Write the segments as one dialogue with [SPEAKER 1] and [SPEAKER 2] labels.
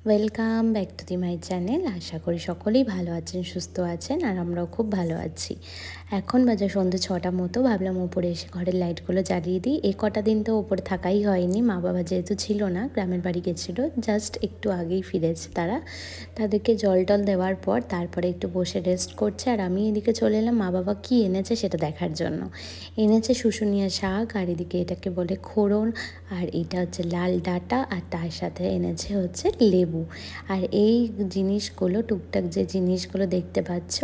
[SPEAKER 1] Welcome back to the my channel. আশা করি সকলেই ভালো আছেন, সুস্থ আছেন, আর আমরাও খুব ভালো আছি। এখন বাজে সন্ধ্যে 6টার মতো। ভাবলাম ওপরে এসে ঘরের লাইটগুলো জ্বালিয়ে দিই। এই কটা দিন তো ওপরে থাকাই হয়নি, মা বাবা যেহেতু ছিল না, গ্রামের বাড়ি গেছিলো, জাস্ট একটু আগেই ফিরেছে তারা। তাদেরকে জল টল দেওয়ার পর তারপরে একটু বসে রেস্ট করছে, আর আমি এদিকে চলে এলাম মা বাবা কী এনেছে সেটা দেখার জন্য। এনেছে শুশুনিয়া শাক, আর এদিকে এটাকে বলে খোড়ন, আর এটা হচ্ছে লাল ডাঁটা, আর তার সাথে এনেছে হচ্ছে লেবু। আর এই জিনিসগুলো, টুকটাক যে জিনিসগুলো দেখতে পাচ্ছ,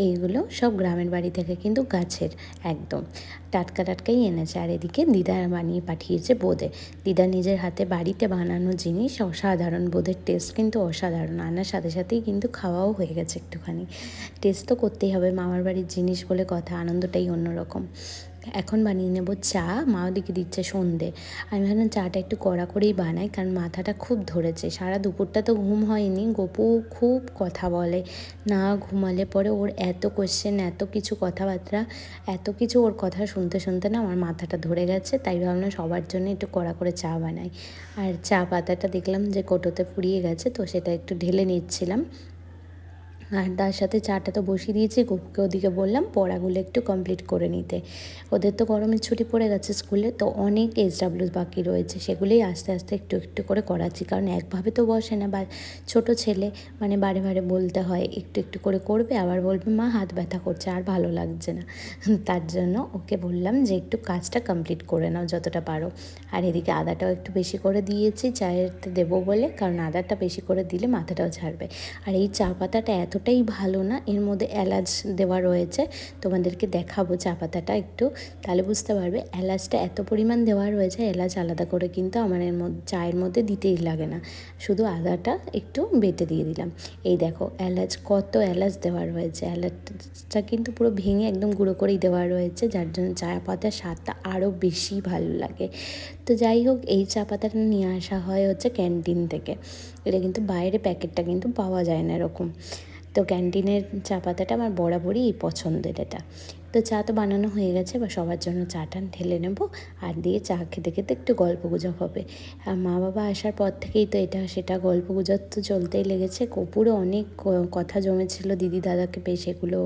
[SPEAKER 1] এইগুলো সব গ্রামের বাড়ি থেকে কিন্তু গাছের একদম টাটকা টাটকাই এনেছে। আর এদিকে দিদা বানিয়ে পাঠিয়েছে বোঁদে। দিদা নিজের হাতে বাড়িতে বানানো জিনিস অসাধারণ, বোঁদের টেস্ট কিন্তু অসাধারণ। আনার সাথে সাথেই কিন্তু খাওয়াও হয়ে গেছে একটুখানি। টেস্ট তো করতেই হবে, মামার বাড়ির জিনিস বলে কথা, আনন্দটাই অন্যরকম। এখন বানিয়ে নেব চা। মা ওদিকে দিচ্ছে সন্ধে। আমি ভাবলাম চাটা একটু কড়া করেই বানাই, কারণ মাথাটা খুব ধরেছে। সারা দুপুরটা তো ঘুম হয়নি, গপু খুব কথা বলে, না ঘুমালে পরে ওর এত কোশ্চেন, এত কিছু কথাবার্তা, এত কিছু ওর কথা শুনতে শুনতে না আমার মাথাটা ধরে গেছে। তাই ভাবলাম সবার জন্য একটু কড়া করে চা বানাই। আর চা পাতাটা দেখলাম যে কোটোতে ফুরিয়ে গেছে, তো সেটা একটু ঢেলে নিচ্ছিলাম। আর তার সাথে চাটা তো বসিয়ে দিয়েছি। গপুকে ওদিকে বললাম পড়াগুলো একটু কমপ্লিট করে নিতে। ওদের তো গরমের ছুটি পড়ে গেছে স্কুলে, তো অনেক SW বাকি রয়েছে, সেগুলোই আস্তে আস্তে একটু একটু করে করাচ্ছি। কারণ একভাবে তো বসে না, বা ছোটো ছেলে, মানে বারে বারে বলতে হয় একটু একটু করে করবে, আবার বলবে মা হাত ব্যথা করছে আর ভালো লাগছে না। তার জন্য ওকে বললাম যে একটু কাজটা কমপ্লিট করে নাও যতটা পারো। আর এদিকে আদাটাও একটু বেশি করে দিয়েছি চায়েতে দেবো বলে, কারণ আদাটা বেশি করে দিলে মাথাটাও ছাড়বে। আর এই চা পাতাটা এতটাই ভালো না, এর মধ্যে এলাচ দেওয়া রয়েছে। তোমাদেরকে দেখাবো চা পাতাটা একটু, তাহলে বুঝতে পারবে। এলাচটা এত পরিমাণ দেওয়া রয়েছে, এলাচ আলাদা করে কিন্তু আমার এর মধ্যে চায়ের মধ্যে দিতেই লাগে না, শুধু আদাটা একটু বেটে দিয়ে দিলাম। এই দেখো এলাচ, কত এলাচ দেওয়া রয়েছে। এলাচটা কিন্তু পুরো ভেঙে একদম গুঁড়ো করেই দেওয়া রয়েছে, যার জন্য চা পাতার স্বাদটা আরও বেশি ভালো লাগে। তো যাই হোক, এই চা পাতাটা নিয়ে আসা হয় হচ্ছে ক্যান্টিন থেকে। এটা কিন্তু বাইরে প্যাকেটটা কিন্তু পাওয়া যায় না এরকম। তো ক্যান্টিনের চা পাতাটা আমার বরাবরই পছন্দের এটা। তো চা তো বানানো হয়ে গেছে, বা সবার জন্য চাটা ঢেলে নেব, আর দিয়ে চা খেতে খেতে একটু গল্প গুজব হবে। আর মা বাবা আসার পর থেকেই তো এটা সেটা গল্প গুজব তো চলতেই লেগেছে। কপুরও অনেক কথা জমেছিল দিদি দাদাকে পেয়ে, সেগুলো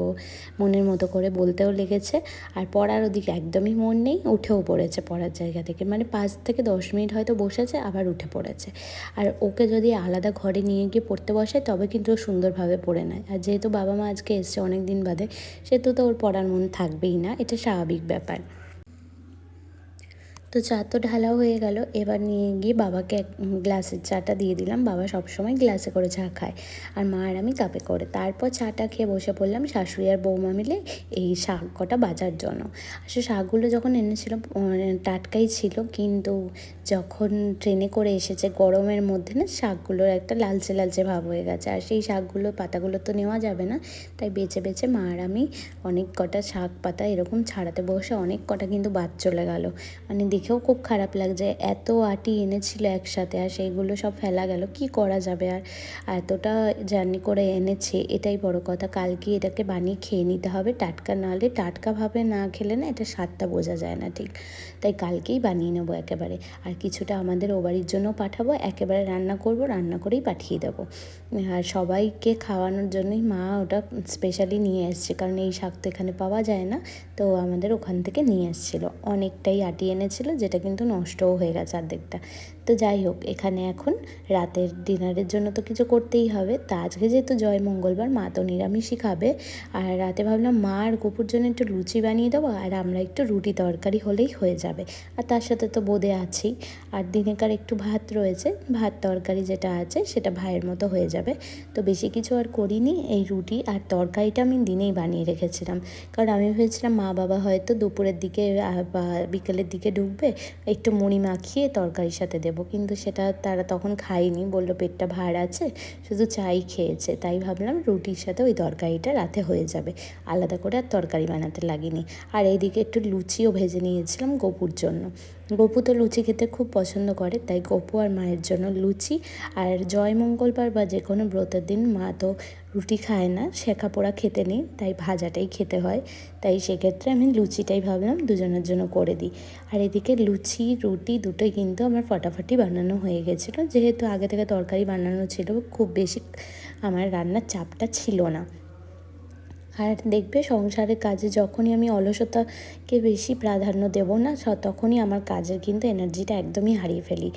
[SPEAKER 1] মনের মতো করে বলতেও লেগেছে। আর পড়ার ওদিকে একদমই মন নেই, উঠেও পড়েছে পড়ার জায়গা থেকে, মানে 5 থেকে 10 মিনিট হয়তো বসেছে, আবার উঠে পড়েছে। আর ওকে যদি আলাদা ঘরে নিয়ে গিয়ে পড়তে বসে, তবে কিন্তু ও সুন্দরভাবে পড়ে নেয়। আর যেহেতু বাবা মা আজকে এসছে অনেক দিন বাদে, সেহেতু তো ওর পড়ার মন থাকবেই না, এটা স্বাভাবিক ব্যাপার। তো চা তো ঢালাও হয়ে গেল, এবার নিয়ে গিয়ে বাবাকে এক গ্লাসের চাটা দিয়ে দিলাম। বাবা সবসময় গ্লাসে করে চা খায়, আর মা আর আমি কাপে করে। তারপর চাটা খেয়ে বসে পড়লাম শাশুড়ি আর বৌমা মিলে এই শাক কটা বাজার জন্য। আসলে শাকগুলো যখন এনেছিল টাটকাই ছিল, কিন্তু যখন ট্রেনে করে এসেছে গরমের মধ্যে না, শাকগুলোর একটা লালচে লালচে ভাব হয়ে গেছে। আর সেই শাকগুলো, পাতাগুলো তো নেওয়া যাবে না, তাই বেছে বেছে মা আর আমি অনেক কটা শাক পাতা এরকম ছাড়াতে বসে অনেক কটা কিন্তু বাদ চলে গেল। মানে দেখেও খুব খারাপ লাগছে, এত আটি এনেছিল একসাথে, আর সেইগুলো সব ফেলা গেল। কি করা যাবে আর, এতটা জার্নি করে এনেছে, এটাই বড় কথা। কালকে এটাকে বানিয়ে খেয়ে নিতে হবে, টাটকা, নাহলে টাটকাভাবে না খেলে না এটা স্বাদটা বোঝা যায় না ঠিক। তাই কালকেই বানিয়ে নেবো একেবারে। আর কিছুটা আমাদের ও বাড়ির জন্য পাঠাবো, একেবারে রান্না করব, রান্না করেই পাঠিয়ে দেবো। আর সবাইকে খাওয়ানোর জন্যই মা ওটা স্পেশালি নিয়ে এসছে, কারণ এই শাক তো এখানে পাওয়া যায় না, তো আমাদের ওখান থেকে নিয়ে এসেছিলো। অনেকটাই আটি এনেছিল, যেটা কিন্তু নষ্টও হয়ে গেছে অর্ধেকটা। তো যাই হোক, এখানে এখন রাতের ডিনারের জন্য তো কিছু করতেই হবে। তা আজকে যেহেতু জয় মঙ্গলবার, মা তো নিরামিষই খাবে। আর রাতে ভাবলাম মা আর গপুর জন্য একটু লুচি বানিয়ে দেবো, আর আমরা একটু রুটি তরকারি হলেই হয়ে যাবে। আর তার সাথে তো বোঁদে আছেই। আর দিনেকার একটু ভাত রয়েছে, ভাত তরকারি যেটা আছে সেটা ভাইয়ের মতো হয়ে যাবে। তো বেশি কিছু আর করিনি। এই রুটি আর তরকারিটা আমি দিনেই বানিয়ে রেখেছিলাম, কারণ আমি ভেবেছিলাম মা বাবা হয়তো দুপুরের দিকে বা বিকেলের দিকে ঢুকবে, একটু মুড়ি মাখিয়ে তরকারির সাথে দেবো, কিন্তু সেটা তারা তখন খায়নি, বললো পেটটা ভার আছে, শুধু চাই খেয়েছে। তাই ভাবলাম রুটির সাথে ওই তরকারিটা রাতে হয়ে যাবে, আলাদা করে আর তরকারি বানাতে লাগিনি। আর এইদিকে একটু লুচিও ভেজে নিয়েছিলাম গপুর জন্য। গপু তো লুচি খেতে খুব পছন্দ করে, তাই গপু আর মায়ের জন্য লুচি। আর জয় মঙ্গলবার বা যে কোনো ব্রতের দিন মা তো রুটি খায় না, শেখা পোড়া খেতে নেই, তাই ভাজাটাই খেতে হয়। তাই সেক্ষেত্রে আমি লুচিটাই ভাবলাম দুজনের জন্য করে দিই। আর এদিকে লুচি রুটি দুটোই কিন্তু আমার ফাটাফাটি বানানো হয়ে গেছিলো, যেহেতু আগে থেকে তরকারি বানানো ছিল, খুব বেশি আমার রান্নার চাপটা ছিল না। আর দেখবে সংসারের কাজে যখনই আমি অলসতাকে বেশি প্রাধান্য দেব না, তখনই আমার কাজের কিন্তু এনার্জিটা একদমই হারিয়ে ফেলি।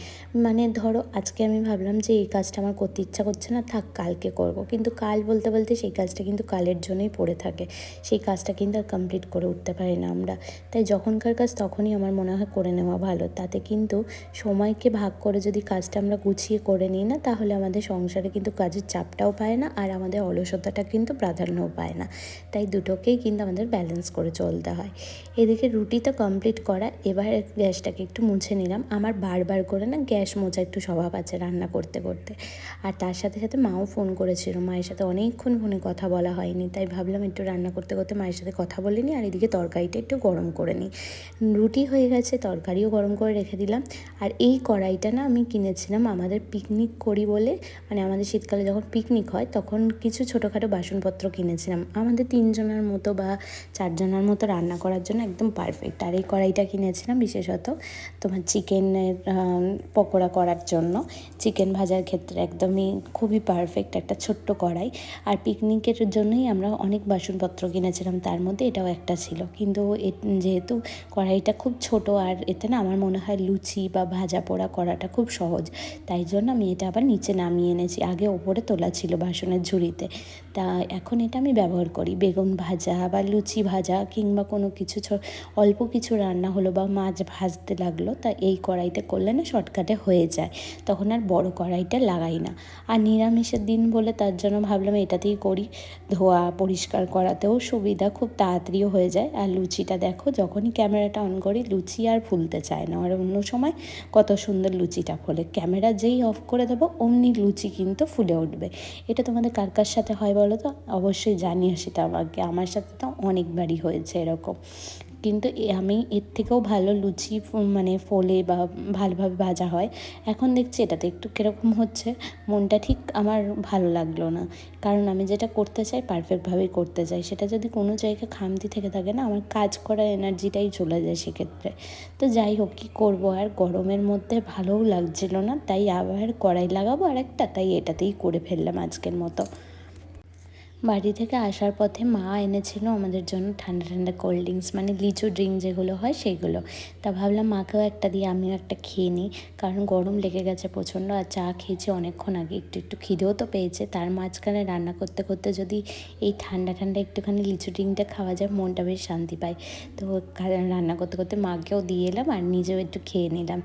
[SPEAKER 1] মানে ধরো আজকে আমি ভাবলাম যে এই কাজটা আমার করতে ইচ্ছা করছে না, থাক কালকে করব, কিন্তু কাল বলতে বলতে সেই কাজটা কিন্তু কালের জন্যই পড়ে থাকে, সেই কাজটা কিন্তু আর কমপ্লিট করে উঠতে পারি না আমরা। তাই যখনকার কাজ তখনই আমার মনে হয় করে নেওয়া ভালো। তাতে কিন্তু সময়কে ভাগ করে যদি কাজটা আমরা গুছিয়ে করে নিই না, তাহলে আমাদের সংসারে কিন্তু কাজের চাপটাও পায় না, আর আমাদের অলসতাটা কিন্তু প্রাধান্যও পায় না। তাই দুটোকেই কিন্তু আমাদের ব্যালেন্স করে চলতে হয়। এদিকে রুটি তো কমপ্লিট করা, এবার গ্যাসটাকে একটু মুছে নিলাম। আমার বারবার করে না গ্যাস মোছা একটু স্বভাব আছে রান্না করতে করতে। আর তার সাথে সাথে মাও ফোন করেছিল, মায়ের সাথে অনেকক্ষণ ফোনে কথা বলা হয়নি, তাই ভাবলাম একটু রান্না করতে করতে মায়ের সাথে কথা বলে নিই, আর এদিকে তরকারিটা একটু গরম করে নিই। রুটি হয়ে গেছে, তরকারিও গরম করে রেখে দিলাম। আর এই কড়াইটা না আমি কিনেছিলাম আমাদের পিকনিক করি বলে, মানে আমাদের শীতকালে যখন পিকনিক হয় তখন কিছু ছোটোখাটো বাসনপত্র কিনেছিলাম আমাদের 3 জনের মতো বা 4 জনের মতো রান্না করার জন্য একদম পারফেক্ট। আর এই কড়াইটা কিনেছিলাম বিশেষত তোমার চিকেনের পকোড়া করার জন্য, চিকেন ভাজার ক্ষেত্রে একদমই খুবই পারফেক্ট একটা ছোট্ট কড়াই। আর পিকনিকের জন্যই আমরা অনেক বাসনপত্র কিনেছিলাম, তার মধ্যে এটাও একটা ছিল। কিন্তু যেহেতু কড়াইটা খুব ছোট, আর এতে না আমার মনে হয় লুচি বা ভাজা পোড়া করাটা খুব সহজ, তাই জন্য আমি এটা আবার নিচে নামিয়ে এনেছি। আগে ওপরে তোলা ছিল বাসনের ঝুড়িতে, তা এখন এটা আমি ব্যবহার করি বেগুন ভাজা বা লুচি ভাজা কিংবা কোনো কিছু অল্প কিছু রান্না হলো বা মাছ ভাজতে লাগলো, তা এই কড়াইতে করলে না শর্টকাটে হয়ে যায়, তখন আর বড় কড়াইটা লাগাই না। আর নিরামিষের দিন বলে তার জন্য ভাবলাম এটাতেই করি, ধোয়া পরিষ্কার করাতেও সুবিধা, খুব তাড়াতাড়িও হয়ে যায়। আর লুচিটা দেখো যখনই ক্যামেরাটা অন করি লুচি আর ফুলতে চায় না, আর অন্য সময় কত সুন্দর লুচিটা ফোলে, ক্যামেরা যেই অফ করে দেবো অমনি লুচি কিন্তু ফুলে উঠবে। এটা তোমাদের কার কার সাথে হয় বলো তো, অবশ্যই জানিও সেটা আমাকে। আমার সাথে তো অনেকবারই হয়েছে এরকম, কিন্তু আমি এর থেকেও ভালো লুচি মানে ফোলে বা ভালোভাবে ভাজা হয়। এখন দেখছি এটাতে একটু কীরকম হচ্ছে, মনটা ঠিক আমার ভালো লাগলো না, কারণ আমি যেটা করতে চাই পারফেক্টভাবেই করতে চাই, সেটা যদি কোনো জায়গায় খামতি থেকে থাকে না, আমার কাজ করার এনার্জিটাই চলে যায় সেক্ষেত্রে। তো যাই হোক, কী করবো, আর গরমের মধ্যে ভালোও লাগছিল না, তাই আবার কড়াই লাগাবো আর একটা, তাই এটাতেই করে ফেললাম আজকের মতো। বাড়ি থেকে আসার পথে মা এনেছিল আমাদের জন্য ঠান্ডা ঠান্ডা কোল্ড ড্রিঙ্কস, মানে লিচু ড্রিঙ্ক যেগুলো হয় সেইগুলো। তা ভাবলাম মাকেও একটা দিয়ে আমিও একটা খেয়ে নিই, কারণ গরম লেগে গেছে প্রচণ্ড, আর চা খেয়েছি অনেকক্ষণ আগে, একটু একটু খিদেও তো পেয়েছে। তার মাঝখানে রান্না করতে করতে যদি এই ঠান্ডা ঠান্ডা একটুখানি লিচু ড্রিঙ্কটা খাওয়া যায়, মনটা বেশ শান্তি পায়। তো রান্না করতে করতে মাকেও দিয়ে এলাম আর নিজেও একটু খেয়ে নিলাম।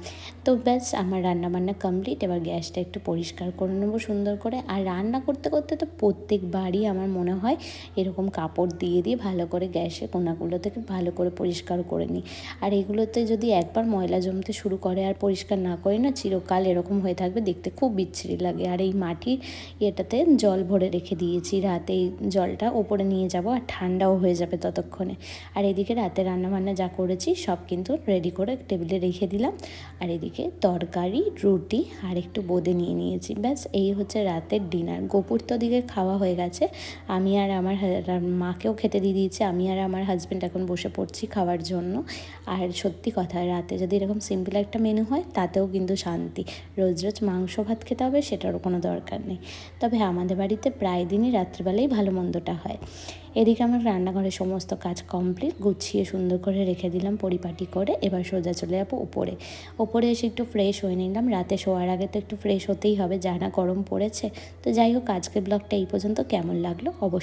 [SPEAKER 1] তো ব্যাস আমার রান্নাবান্না কমপ্লিট। এবার গ্যাসটা একটু পরিষ্কার করে নেবো সুন্দর করে। আর রান্না করতে করতে তো প্রত্যেকবারই আমার মনে হয় এরকম কাপড় দিয়ে দিয়ে ভালো করে গ্যাসের কোনাগুলো থেকে ভালো করে পরিষ্কার করে নিই। আর এগুলোতে যদি একবার ময়লা জমতে শুরু করে আর পরিষ্কার না করি না, চিরকাল এরকম হয়ে থাকবে, দেখতে খুব বিচ্ছিরি লাগে। আর এই মাটির এটাতে জল ভরে রেখে দিয়েছি, রাতে এই জলটা ওপরে নিয়ে যাব আর ঠান্ডাও হয়ে যাবে ততক্ষণে। আর এদিকে রাতে রান্নাবান্না যা করেছি সব কিন্তু রেডি করে টেবিলে রেখে দিলাম। আর এদিকে তরকারি, রুটি আর একটু বোঁদে নিয়ে নিয়েছি, ব্যাস এই হচ্ছে রাতের ডিনার। গোপুর তো দিকে খাওয়া হয়ে গেছে, আমি আর আমার মাকেও খেতে দিয়ে দিয়েছি, আমি আর আমার হাজব্যান্ড এখন বসে পড়ছি খাওয়ার জন্য। আর সত্যি কথা, রাতে যদি এরকম সিম্পল একটা মেনু হয় তাতেও কিন্তু শান্তি, রোজ রোজ মাংস ভাত খেতে হবে সেটারও কোনো দরকার নেই। তবে আমাদের বাড়িতে প্রায় দিনই রাত্রিবেলাই ভালো মন্দটা হয়। এদিকে আমার রান্নাঘরে সমস্ত কাজ কমপ্লিট, গুছিয়ে সুন্দর করে রেখে দিলাম পরিপাটি করে। এবার সোজা চলে যাবো উপরে। ওপরে এসে একটু ফ্রেশ হয়ে নিলাম, রাতে শোয়ার আগে তো একটু ফ্রেশ হতেই হবে, যা না গরম পড়েছে। তো যাই হোক, আজকের ব্লগটা এই পর্যন্ত। কেমন লাগলো অবশ্যই